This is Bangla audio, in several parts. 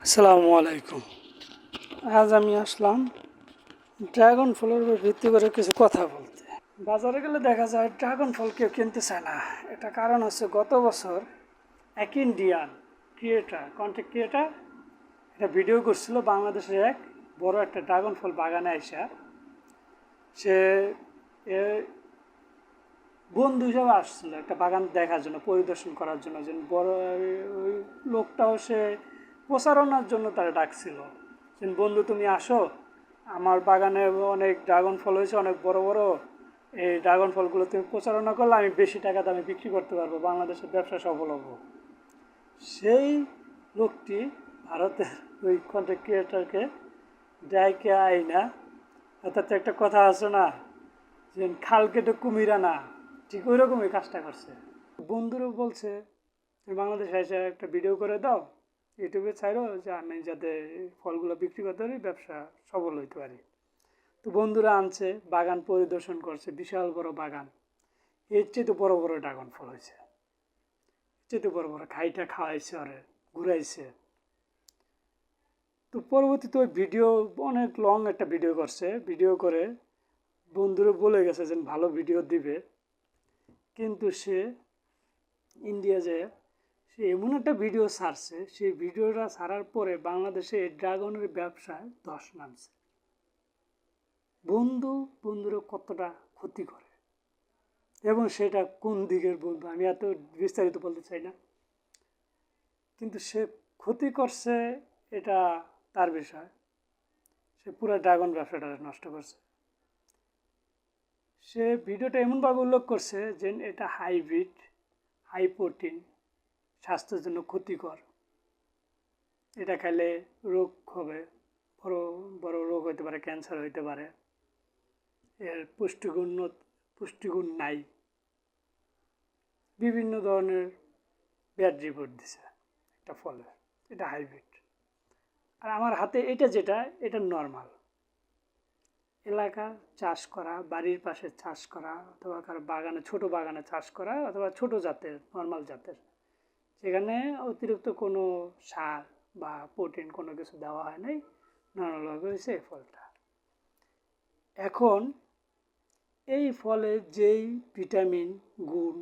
আসসালামু আলাইকুম। আজ আমি আসলাম ড্রাগন ফলের উপর ভিত্তি করে কিছু কথা বলতে। বাজারে গেলে দেখা যায় ড্রাগন ফল কেউ কিনতে চায় না। এটা কারণ হচ্ছে গত বছর এক ইন্ডিয়ান কন্টেন্ট ক্রিয়েটার একটা ভিডিও করছিল বাংলাদেশের এক বড় একটা ড্রাগন ফল বাগানে আইসা সে এ বন্ধু হিসাবে আসছিল একটা বাগান দেখার জন্য, পরিদর্শন করার জন্য। যে বড় ওই লোকটাও সে প্রচারণার জন্য তারা ডাকছিল যে, বন্ধু তুমি আসো, আমার বাগানে অনেক ড্রাগন ফল হয়েছে, অনেক বড় বড়। এই ড্রাগন ফলগুলো তুমি প্রচারণা করলে আমি বেশি টাকা দামে বিক্রি করতে পারবো, বাংলাদেশের ব্যবসা সফল হবো। সেই লোকটি ভারতের ওই কন্টেন্ট ক্রিয়েটারকে ডাইকে আইনা, অর্থাৎ একটা কথা আছে না যে খাল কেটে কুমির আনা, ঠিক ওই রকমই কাজটা করছে। বন্ধুরও বলছে বাংলাদেশে এসে একটা ভিডিও করে দাও, ইউটিউবে ছাড়ো, যে আমি যাতে ফলগুলো বিক্রি করতে পারি, ব্যবসা সফল হইতে পারি। তো বন্ধুরা আনছে, বাগান পরিদর্শন করছে, বিশাল বড় বাগান। এর চেয়ে তো বড় বড় ড্রাগন ফল হয়েছে, এর চেয়ে তো বড় বড় খাইটা খাওয়াইছে, ওরে ঘুরাইছে। তো পরবর্তীতে ওই ভিডিও অনেক লং একটা ভিডিও করছে, ভিডিও করে বন্ধুরা বলে গেছে যে ভালো ভিডিও দিবে, কিন্তু সে ইন্ডিয়া যে সে এমন একটা ভিডিও ছাড়ছে, সেই ভিডিওটা ছাড়ার পরে বাংলাদেশে এই ড্রাগনের ব্যবসায় ধস নামছে। বন্ধুরা কতটা ক্ষতি করে এবং সেটা কোন দিকের বন্ধু আমি এত বিস্তারিত বলতে চাই না, কিন্তু সে ক্ষতি করছে এটা তার বিষয়। সে পুরো ড্রাগন ব্যবসাটা নষ্ট করছে। সে ভিডিওটা এমনভাবে উল্লেখ করছে যে এটা হাইব্রিড, হাই প্রোটিন, স্বাস্থ্যের জন্য ক্ষতিকর, এটা খাইলে রোগ হবে, বড় বড় রোগ হইতে পারে, ক্যান্সার হইতে পারে, এর পুষ্টিগুণ নাই, বিভিন্ন ধরনের ব্যাড রিপোর্ট দিছে একটা ফলে। এটা হাইব্রিড। আর আমার হাতে এটা যেটা, এটা নর্মাল এলাকা চাষ করা, বাড়ির পাশে চাষ করা, অথবা কারো বাগানে, ছোট বাগানে চাষ করা, অথবা ছোট জাতের, নর্মাল জাতের, সেখানে অতিরিক্ত কোনো সার বা প্রোটিন কোনো কিছু দেওয়া হয় নাই, নর্মালভাবে হয়েছে এই ফলটা। এখন এই ফলে যেই ভিটামিন গুণ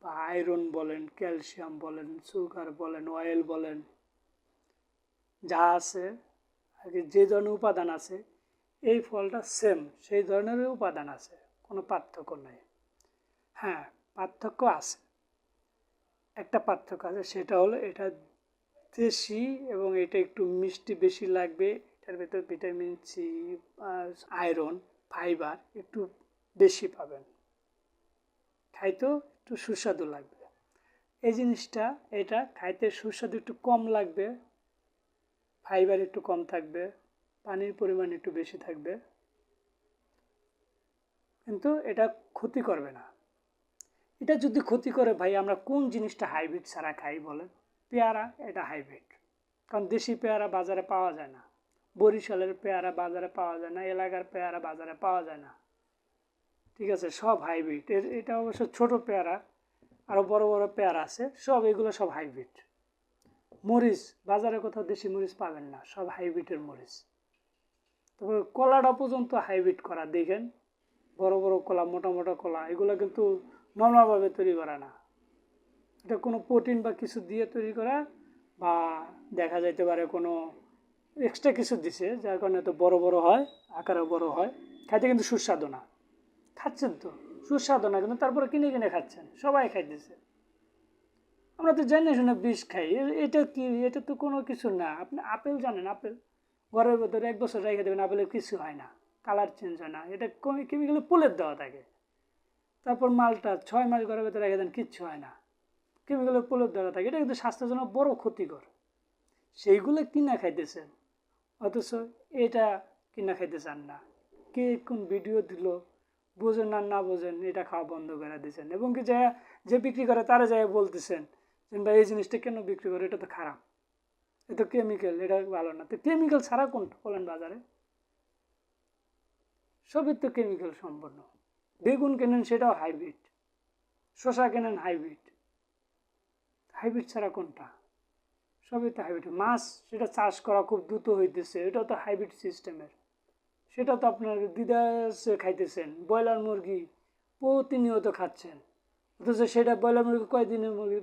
বা আয়রন বলেন, ক্যালসিয়াম বলেন, সুগার বলেন, অয়েল বলেন, যা আছে আর কি, যে ধরনের উপাদান আছে, এই ফলটা সেম সেই ধরনেরই উপাদান আছে, কোনো পার্থক্য নেই। হ্যাঁ, পার্থক্য আছে, একটা পার্থক্য আছে, সেটা হলো এটা দেশি এবং এটা একটু মিষ্টি বেশি লাগবে, এটার ভেতর ভিটামিন সি, আয়রন, ফাইবার একটু বেশি পাবেন, খাইতেও একটু সুস্বাদু লাগবে। এই জিনিসটা, এটা খাইতে সুস্বাদু একটু কম লাগবে, ফাইবার একটু কম থাকবে, পানির পরিমাণ একটু বেশি থাকবে, কিন্তু এটা ক্ষতি করবে না। এটা যদি ক্ষতি করে ভাই, আমরা কোন জিনিসটা হাইব্রিড ছাড়া খাই বলেন? পেয়ারা, এটা হাইব্রিড, কারণ দেশি পেয়ারা বাজারে পাওয়া যায় না, বরিশালের পেয়ারা বাজারে পাওয়া যায় না, এলাকার পেয়ারা বাজারে পাওয়া যায় না, ঠিক আছে, সব হাইব্রিড। এটা অবশ্য ছোট পেয়ারা, আরও বড় বড় পেয়ারা আছে, সব এগুলো সব হাইব্রিড। মরিচ, বাজারে কোথাও দেশি মরিচ পাবেন না, সব হাইব্রিডের মরিচ। তবে কলাটা পর্যন্ত হাইব্রিড করা দেখেন, বড় বড় কলা, মোটা মোটা কলা, এগুলো কিন্তু নর্মালভাবে তৈরি করা না, এটা কোনো প্রোটিন বা কিছু দিয়ে তৈরি করা, বা দেখা যাইতে পারে কোনো এক্সট্রা কিছু দিছে, যার কারণে এত বড় বড় হয়, আকারে বড় হয়, খাইতে কিন্তু সুস্বাদু না। খাচ্ছেন তো, সুস্বাদু না, কিন্তু তারপরে কিনে কিনে খাচ্ছেন, সবাই খাইতেছে। আমরা তো জানি শুনে বিষ খাই, এটা কি, এটা তো কোনো কিছু না। আপনি আপেল জানেন, আপেল ঘরের ভেতরে 1 বছর রেখে দেবেন, আপেলের কিছু হয় না, কালার চেঞ্জ হয় না, এটা কেমিক্যালে পুলের দেওয়া থাকে। তারপর মালটা 6 মাস ঘরের ভেতরে রেখে দেন, কিচ্ছু হয় না, কেমিক্যালের পুলের দেওয়া থাকে, এটা কিন্তু স্বাস্থ্যের জন্য বড় ক্ষতিকর। সেইগুলো কিনা খাইতেছেন, অথচ এটা কিনা খাইতে চান না। কে কোন ভিডিও দিল, বোঝেন আর না বোঝেন, এটা খাওয়া বন্ধ করে দিয়েছেন, এবং কি যে বিক্রি করে তারা যায় বলতেছেন যে ভাই এই জিনিসটা কেন বিক্রি করে, এটা তো খারাপ, এটা কেমিক্যাল, এটা ভালো না। তো কেমিক্যাল ছাড়া কোনটা বলেন বাজারে? সবই তো কেমিক্যাল সম্পন্ন। বেগুন কেনেন, সেটাও হাইব্রিড, শসা কেনেন হাইব্রিড, হাইব্রিড ছাড়া কোনটা? সবই তো হাইব্রিড। মাছ সেটা চাষ করা খুব দ্রুত হইতেছে, এটা তো হাইব্রিড সিস্টেমের। সেটা তো আপনার দিদাসে খাইতেছেন। ব্রয়লার মুরগি প্রতিনিয়ত খাচ্ছেন, অথচ সেটা ব্রয়লার মুরগি কয়দিনের মুরগি,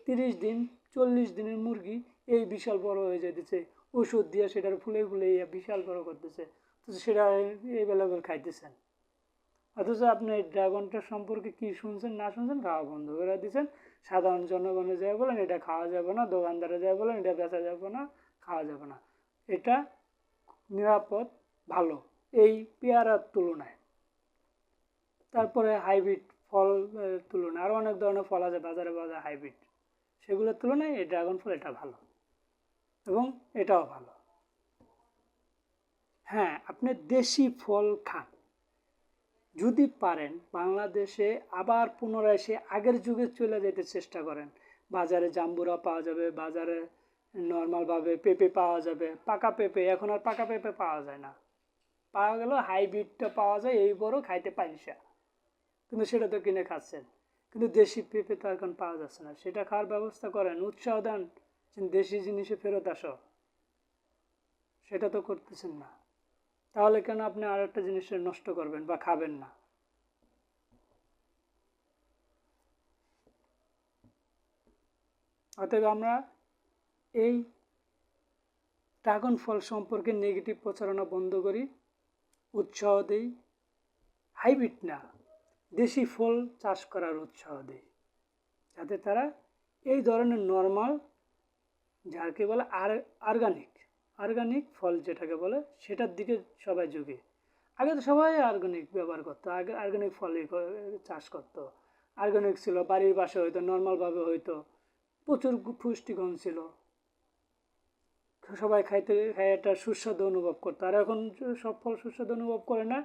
30 দিন 40 দিনের মুরগি এই বিশাল বড় হয়ে যেতেছে, ওষুধ দিয়ে সেটার ফুলে ফুলে বিশাল বড় করতেছে, অথচ সেটা এভেলেবেল খাইতেছেন। অথচ আপনি এই ড্রাগনটা সম্পর্কে কি শুনছেন না শুনছেন, খাওয়া বন্ধ করে দিচ্ছেন। সাধারণ জনগণে যায় বলেন এটা খাওয়া যাবে না, দোকানদারে যায় বলেন এটা বেচা যাবে না, খাওয়া যাবে না। এটা নিরাপদ, ভালো এই পেয়ারার তুলনায়। তারপরে হাইব্রিড ফল তুলনায় আরও অনেক ধরনের ফল আছে বাজারে পাওয়া যায় হাইব্রিড, সেগুলোর তুলনায় এই ড্রাগন ফল এটা ভালো, এবং এটাও ভালো। হ্যাঁ, আপনি দেশি ফল খান যদি পারেন, বাংলাদেশে আবার পুনরায় সে আগের যুগে চলে যেতে চেষ্টা করেন। বাজারে জাম্বুরা পাওয়া যাবে, বাজারে নর্মালভাবে পেঁপে পাওয়া যাবে, পাকা পেঁপে। এখন আর পাকা পেঁপে পাওয়া যায় না, পাওয়া গেল হাইব্রিডটা পাওয়া যায়, এই বড় খাইতে পাইসা, কিন্তু সেটা তো কিনে খাচ্ছেন। কিন্তু দেশি পেঁপে তো এখন পাওয়া যাচ্ছে না, সেটা খাওয়ার ব্যবস্থা করেন, উৎসাহ দেন যে দেশি জিনিসে ফেরত আসো, সেটা তো করতেছেন না। তাহলে কেন আপনি আর একটা জিনিসের নষ্ট করবেন বা খাবেন না? অতএব আমরা এই ড্রাগন ফল সম্পর্কে নেগেটিভ প্রচারণা বন্ধ করি, উৎসাহ দিই, হাইব্রিড না দেশি ফল চাষ করার উৎসাহ দিই, যাতে তারা এই ধরনের নর্মাল, যাকে বলে অর্গানিক ফল যেটাকে বলে, সেটার দিকে সবাই ঝুঁকে। আগে তো সবাই অর্গানিক ব্যবহার করতো, আগে অর্গানিক ফলই চাষ করতো, অর্গানিক ছিল, বাড়ির পাশে হইতো, নর্মালভাবে হইতো, প্রচুর পুষ্টিগুণ ছিল, সবাই খাইতে একটা সুস্বাদু অনুভব করতো। আর এখন সব ফল সুস্বাদু অনুভব করে না,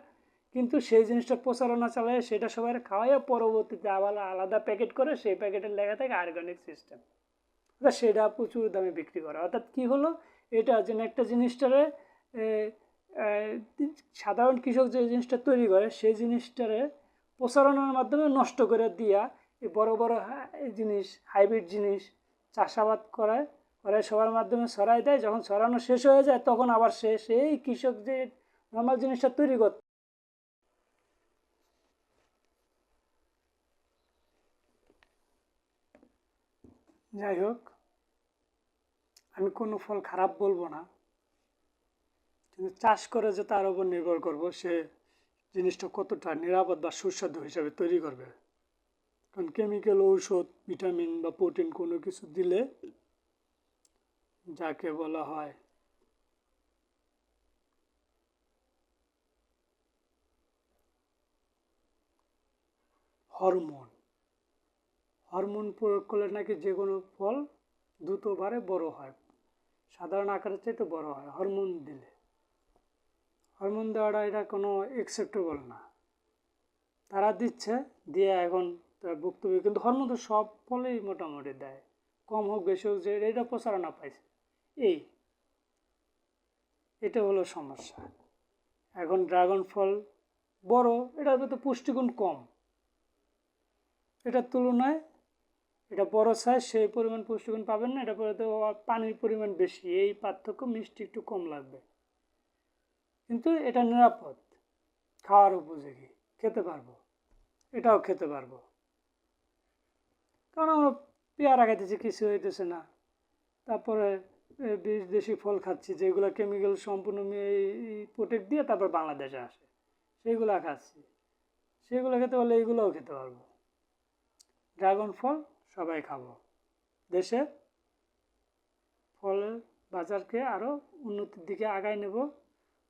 কিন্তু সেই জিনিসটা প্রচারণা চালায়, সেটা সবাই খাওয়ায়, পরবর্তীতে আবার আলাদা প্যাকেট করে, সেই প্যাকেটের লেখা থাকে অর্গানিক সিস্টেম, সেটা প্রচুর দামে বিক্রি করে। অর্থাৎ কি হলো, এটা যেন একটা জিনিসটারে সাধারণ কৃষক যে জিনিসটা তৈরি করে, সেই জিনিসটারে প্রচারণার মাধ্যমে নষ্ট করে দিয়া এই বড় বড় জিনিস, হাইব্রিড জিনিস চাষাবাদ করে সবার মাধ্যমে ছড়াই দেয়। যখন ছড়ানো শেষ হয়ে যায়, তখন আবার সেই কৃষক যে নর্মাল জিনিসটা তৈরি করত, যাই হোক, আমি কোনো ফল খারাপ বলবো না, কিন্তু চাষ করে যে তার উপর নির্ভর করব সে জিনিসটা কতটা নিরাপদ বা সুস্বাদু হিসাবে তৈরি করবে। কারণ কেমিক্যাল, ঔষধ, ভিটামিন বা প্রোটিন কোনো কিছু দিলে, যাকে বলা হয় হরমোন প্রয়োগ করলে নাকি যে কোনো ফল দ্রুত বাড়ে, বড় হয়, সাধারণ আকারের চাইতে বড় হয় হরমোন দিলে। হরমোন দেওয়াটা এটা কোনো অ্যাকসেপ্টেবল না, তারা দিচ্ছে, দিয়ে এখন ভুক্তভোগী। কিন্তু হরমোন তো সব ফলেই মোটামুটি দেয়, কম হোক বেশি হোক, যে এটা প্রচারণা পাইছে, এটা হলো সমস্যা। এখন ড্রাগন ফল বড়, এটার তো পুষ্টিগুণ কম, এটার তুলনায় এটা বড় সাইজ, সেই পরিমাণ পুষ্টিগুণ পাবেন না। এটা পরে তো পানির পরিমাণ বেশি, এই পার্থক্য, মিষ্টি একটু কম লাগবে, কিন্তু এটা নিরাপদ, খাওয়ার উপযোগী, খেতে পারবো, এটাও খেতে পারবো। কারণ আমরা পেয়ারা খাইতেছি, কিছু হইতেছে না, তারপরে দেশি ফল খাচ্ছি যেগুলো কেমিক্যাল সম্পূর্ণ প্রোটেক্ট দিয়ে তারপর বাংলাদেশে আসে, সেইগুলো খাচ্ছি, সেগুলো খেতে পারলে এইগুলোও খেতে পারবো। ড্রাগন ফল সবাই খাবো, দেশে ফলের বাজারকে আরও উন্নতির দিকে আগায় নেব,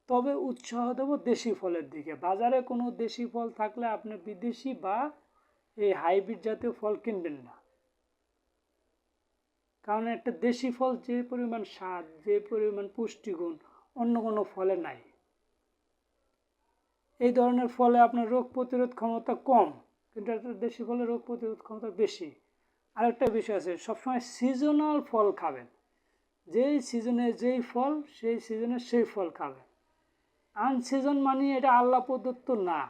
তবে উৎসাহ দেব দেশি ফলের দিকে। বাজারে কোনো দেশি ফল থাকলে আপনি বিদেশি বা এই হাইব্রিড জাতীয় ফল কিনবেন না, কারণ একটা দেশি ফল যে পরিমাণ স্বাদ, যে পরিমাণ পুষ্টিগুণ অন্য কোনো ফলে নাই। এই ধরনের ফলে আপনার রোগ প্রতিরোধ ক্ষমতা কম, কিন্তু একটা দেশি ফলে রোগ প্রতিরোধ ক্ষমতা বেশি। আরেকটা বিষয় আছে, সবসময় সিজনাল ফল খাবেন, যেই সিজনে যেই ফল, সেই সিজনে সেই ফল খাবেন। আনসিজন মানে এটা আল্লাহ প্রদত্ত না,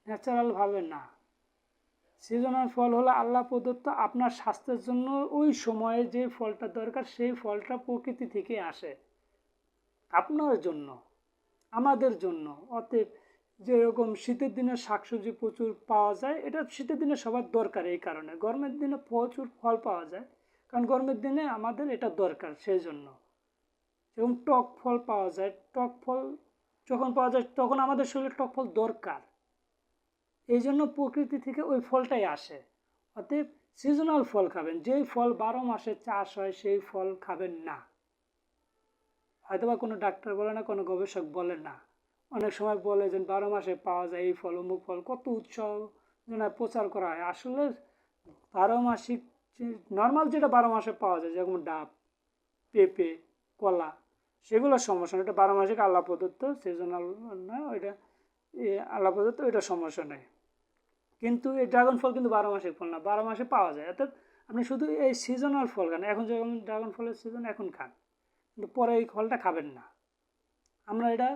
ন্যাচারালভাবে না, সিজনাল ফল হলো আল্লাহ প্রদত্ত আপনার স্বাস্থ্যের জন্য ওই সময়ে যে ফলটা দরকার সেই ফলটা প্রকৃতি থেকে আসে আপনার জন্য, আমাদের জন্য। অতএব যেরকম শীতের দিনে শাকসবজি প্রচুর পাওয়া যায়, এটা শীতের দিনে সবার দরকার, এই কারণে গরমের দিনে প্রচুর ফল পাওয়া যায়, কারণ গরমের দিনে আমাদের এটা দরকার সেই জন্য। যেরকম টক ফল পাওয়া যায়, টক ফল যখন পাওয়া যায় তখন আমাদের শরীরে টক ফল দরকার, এই জন্য প্রকৃতি থেকে ওই ফলটাই আসে। অতএব সিজনাল ফল খাবেন, যেই ফল 12 মাসে চাষ হয় সেই ফল খাবেন না। হয়তোবা কোনো ডাক্তার বলে না, কোনো গবেষক বলে না, অনেক সময় বলে যে 12 মাসে পাওয়া যায় এই ফল অমুক ফল, কত উৎসাহ প্রচার করা হয়। আসলে 12 মাসিক নর্মাল যেটা 12 মাসে পাওয়া যায়, যেমন ডাব, পেঁপে, কলা, সেগুলো সমস্যা না, এটা 12 মাসিক আল্লাহ প্রদত্ত, সিজনাল না ওইটা, আল্লাহ প্রদত্ত, ওইটা সমস্যা নেই। কিন্তু এই ড্রাগন ফল কিন্তু 12 মাসিক ফল না, 12 মাসে পাওয়া যায়। অর্থাৎ আপনি শুধু এই সিজনাল ফল খান, এখন যেমন ড্রাগন ফলের সিজন এখন খান, কিন্তু পরে এই ফলটা খাবেন না। আমরা এটা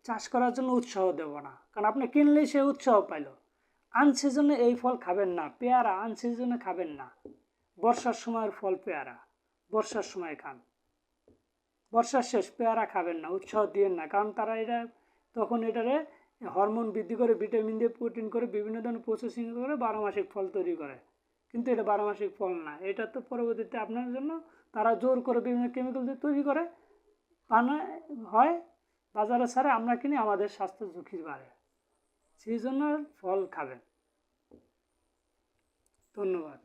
চাষ করার জন্য উৎসাহ দেব না, কারণ আপনি কিনলেই সে উৎসাহ পাইল। আনসিজনে এই ফল খাবেন না, পেয়ারা আনসিজনে খাবেন না। বর্ষার সময়ের ফল পেয়ারা বর্ষার সময় খান, বর্ষার শেষ পেয়ারা খাবেন না, উৎসাহ দিয়েন না, কারণ তারা এটা তখন এটারে হরমোন বৃদ্ধি করে, ভিটামিন দিয়ে, প্রোটিন করে, বিভিন্ন ধরনের প্রসেসিং করে 12 মাসিক ফল তৈরি করে। কিন্তু এটা 12 মাসিক ফল না, এটা তো পরবর্তীতে আপনার জন্য তারা জোর করে বিভিন্ন কেমিক্যাল দিয়ে তৈরি করে বানায় হয়, বাজারে ছাড়া আমরা কিনি, আমাদের স্বাস্থ্য ঝুঁকি বাড়ে। সেই জন্য ফল খাবেন। ধন্যবাদ।